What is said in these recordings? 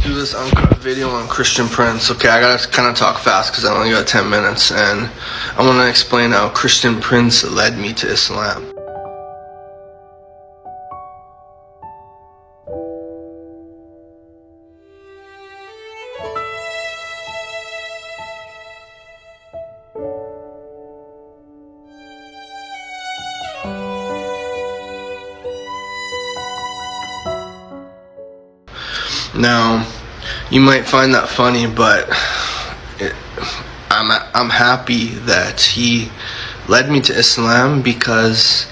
do this uncut video on Christian Prince. Okay, I gotta kind of talk fast because I only got 10 minutes, and I want to explain how Christian Prince led me to Islam. Now, you might find that funny, but I'm happy that he led me to Islam, because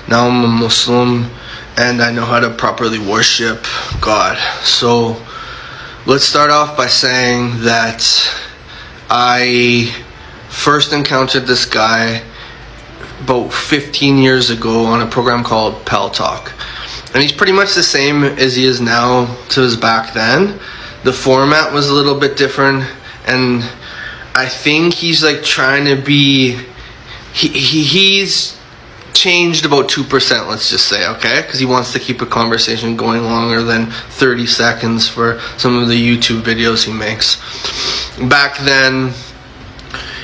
now I'm a Muslim and I know how to properly worship God. So let's start off by saying that I first encountered this guy about 15 years ago on a program called Pal Talk. And he's pretty much the same as he is now to his back then. The format was a little bit different, and I think he's like trying to be, he's changed about 2%, let's just say, okay? Because he wants to keep a conversation going longer than 30 seconds for some of the YouTube videos he makes. Back then,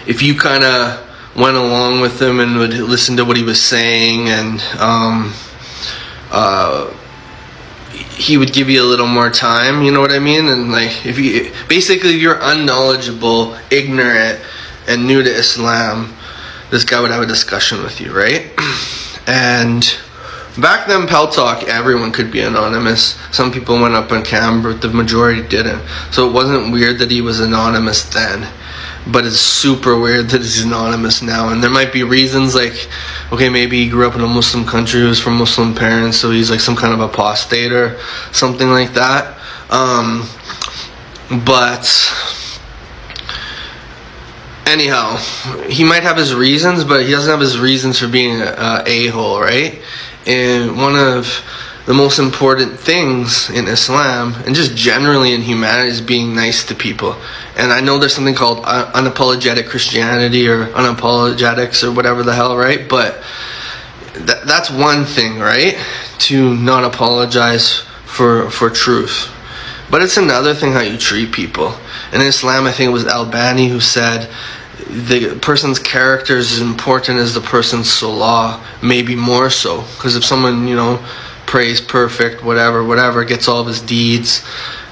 if you kind of went along with him and would listen to what he was saying, and he would give you a little more time, you know what I mean? And like, if you're unknowledgeable, ignorant, and new to Islam, this guy would have a discussion with you, right? And back then, Pal Talk, everyone could be anonymous. Some people went up on camera, but the majority didn't. So it wasn't weird that he was anonymous then, but it's super weird that he's anonymous now. And there might be reasons, like, okay, maybe he grew up in a Muslim country, he was from Muslim parents, so he's like some kind of apostate or something like that. But anyhow, he might have his reasons, but he doesn't have his reasons for being an a-hole, right? And one of the most important things in Islam, and just generally in humanity, is being nice to people. And I know there's something called unapologetic Christianity or unapologetics or whatever the hell, right? But that's one thing, right? To not apologize for truth. But it's another thing how you treat people. In Islam, I think it was Albani who said, the person's character is as important as the person's salah, maybe more so. Because if someone, you know, prays perfect, whatever, gets all of his deeds,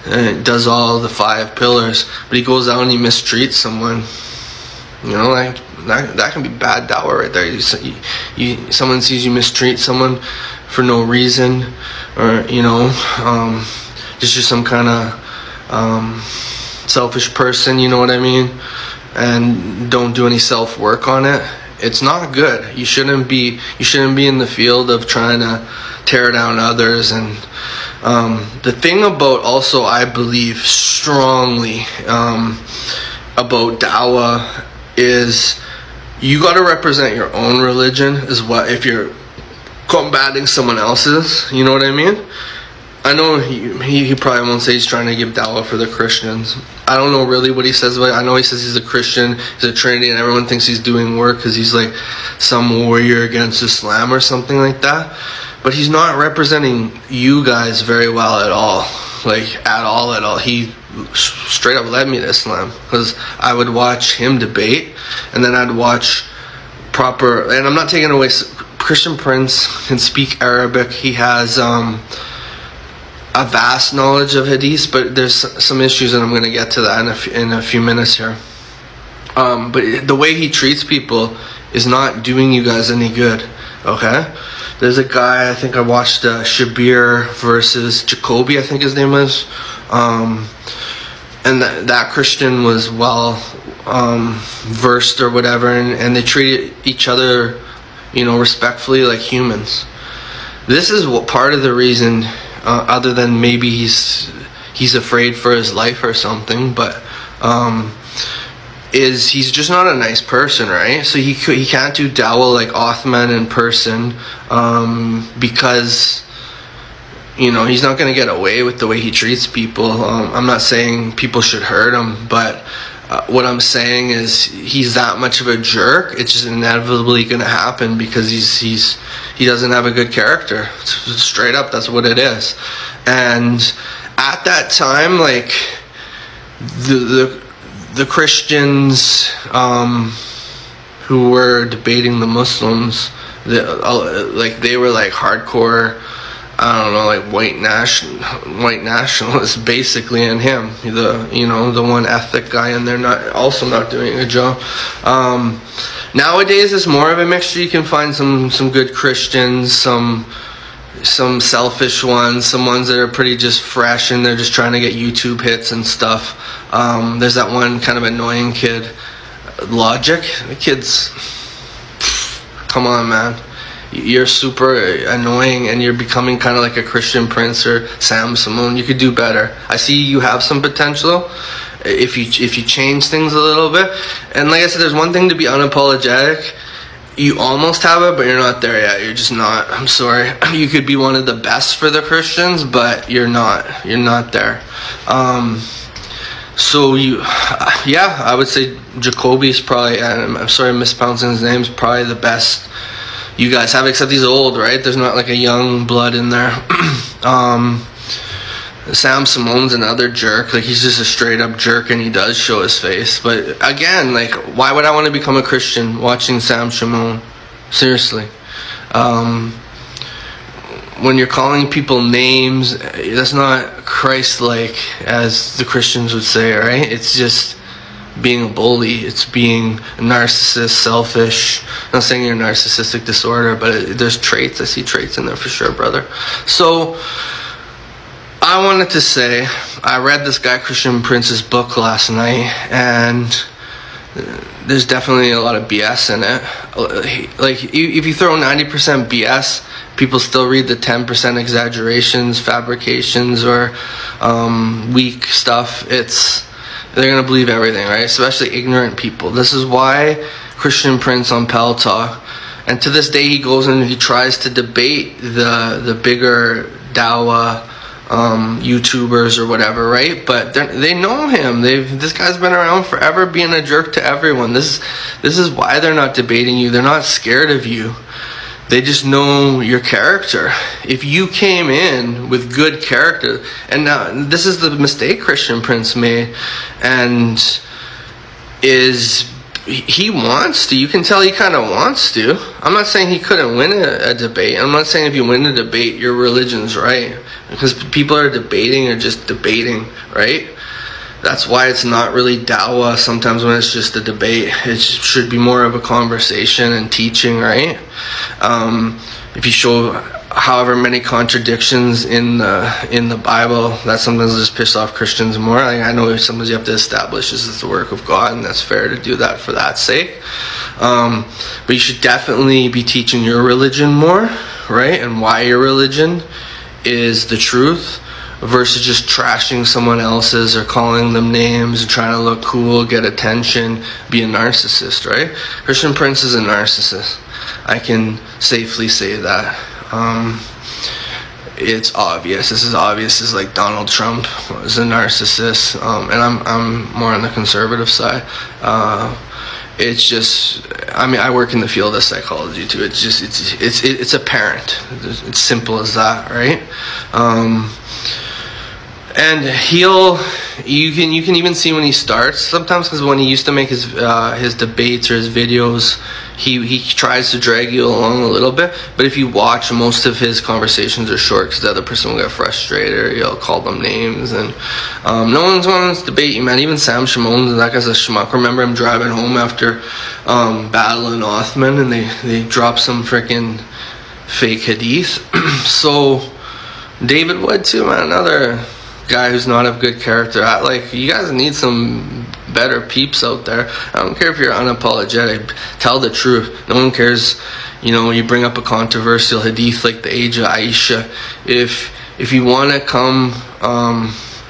does all the 5 pillars, but he goes out and he mistreats someone, you know, like that can be bad dawah right there. Someone sees you mistreat someone for no reason, or, you know, just some kind of selfish person, you know what I mean, and don't do any self-work on it. It's not good. You shouldn't be in the field of trying to tear down others. And the thing about, also, I believe strongly about dawah is you got to represent your own religion as well if you're combating someone else's, you know what I mean? I know he probably won't say he's trying to give dawah for the Christians. I don't know really what he says about it. I know he says he's a Christian, he's a Trinity, and everyone thinks he's doing work because he's like some warrior against Islam or something like that. But he's not representing you guys very well at all. Like, at all. He straight up led me to Islam, because I would watch him debate, and then I'd watch proper, and I'm not taking away, Christian Prince can speak Arabic. He has a vast knowledge of hadith, but there's some issues, and I'm going to get to that in a few minutes here. But the way he treats people is not doing you guys any good, okay? There's a guy, I think I watched Shabir versus Jacoby, I think his name was, and that Christian was well versed or whatever, and they treated each other, you know, respectfully, like humans. This is what part of the reason, other than maybe he's afraid for his life or something, but is he's just not a nice person, right? So he can't do dawah like Othman in person, because, you know, he's not going to get away with the way he treats people. I'm not saying people should hurt him, but what I'm saying is he's that much of a jerk. It's just inevitably going to happen because he doesn't have a good character. Straight up, that's what it is. And at that time, like the Christians who were debating the Muslims, they were like hardcore, I don't know, like white nationalists basically, and him, the one ethnic guy in there, also not doing a good job. Nowadays it's more of a mixture. You can find some good Christians, some selfish ones, some ones that are pretty just fresh and they're just trying to get YouTube hits and stuff. There's that one kind of annoying kid, Logic. The kid's, come on, man. You're super annoying and you're becoming kind of like a Christian Prince or Sam Simone. You could do better. I see you have some potential if you change things a little bit. And like I said, there's one thing to be unapologetic. You almost have it, but you're not there yet. You're just not. I'm sorry. You could be one of the best for the Christians, but you're not. You're not there. Yeah, I would say Jacoby's probably, I'm sorry I'm mispronouncing his name, is probably the best you guys have, except he's old, right? There's not like a young blood in there. Sam Simone's another jerk. Like, he's just a straight up jerk and he does show his face. But again, like, why would I want to become a Christian watching Sam Simone? Seriously. When you're calling people names, that's not Christ-like, as the Christians would say, right? It's just being a bully. It's being a narcissist, selfish. I'm not saying you're a narcissistic disorder, but there's traits. I see traits in there for sure, brother. So I wanted to say, I read this guy Christian Prince's book last night, and there's definitely a lot of BS in it. Like, if you throw 90% BS, people still read the 10% exaggerations, fabrications, or weak stuff. They're going to believe everything, right? Especially ignorant people. This is why Christian Prince on Pal Talk, and to this day he goes and he tries to debate the bigger Dawa YouTubers or whatever, right? But they know him. This guy's been around forever being a jerk to everyone. This is why they're not debating you. They're not scared of you. They just know your character. If you came in with good character, and now this is the mistake Christian Prince made, and he wants to. You can tell he kind of wants to. I'm not saying he couldn't win a debate. I'm not saying if you win a debate, your religion's right. Because people are debating or just debating, right? That's why it's not really dawah sometimes when it's just a debate. It should be more of a conversation and teaching, right? If you show however many contradictions in the Bible, that sometimes just piss off Christians more. Like, I know sometimes you have to establish this is the work of God, and that's fair to do that for that sake. But you should definitely be teaching your religion more, right? And why your religion is the truth, versus just trashing someone else's or calling them names and trying to look cool, get attention, be a narcissist, right? Christian Prince is a narcissist. I can safely say that. It's obvious. This is obvious. It's like Donald Trump is a narcissist, and I'm more on the conservative side. It's just, I mean, I work in the field of psychology too. It's just, it's apparent. It's simple as that, right? And you can even see when he starts sometimes, because when he used to make his debates or his videos, he tries to drag you along a little bit. But if you watch, most of his conversations are short because the other person will get frustrated or he'll call them names, and no one's wanting to debate you, man. Even Sam Shimon, that guy's a schmuck. Remember him driving home after battling Othman, and they dropped some freaking fake hadith. So David Wood too, man, another guy who's not of good character. Like, you guys need some better peeps out there. I don't care if you're unapologetic. Tell the truth. No one cares, you bring up a controversial hadith like the age of Aisha. If you want to come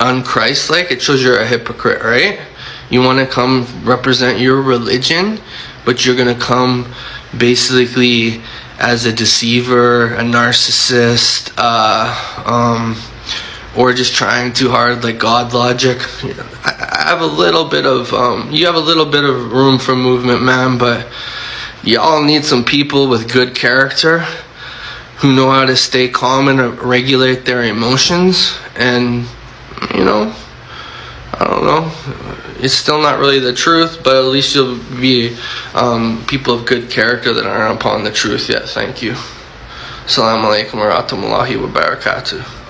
un-Christ-like, it shows you're a hypocrite, right? You want to come represent your religion, but you're going to come basically as a deceiver, a narcissist, or just trying too hard, like God logic. I have a little bit of, you have a little bit of room for movement, man, but y'all need some people with good character who know how to stay calm and regulate their emotions and you know, I don't know. It's still not really the truth, but at least you'll be people of good character that aren't upon the truth yet. Thank you. Assalamu alaikum wa rahmatullahi wa barakatuh.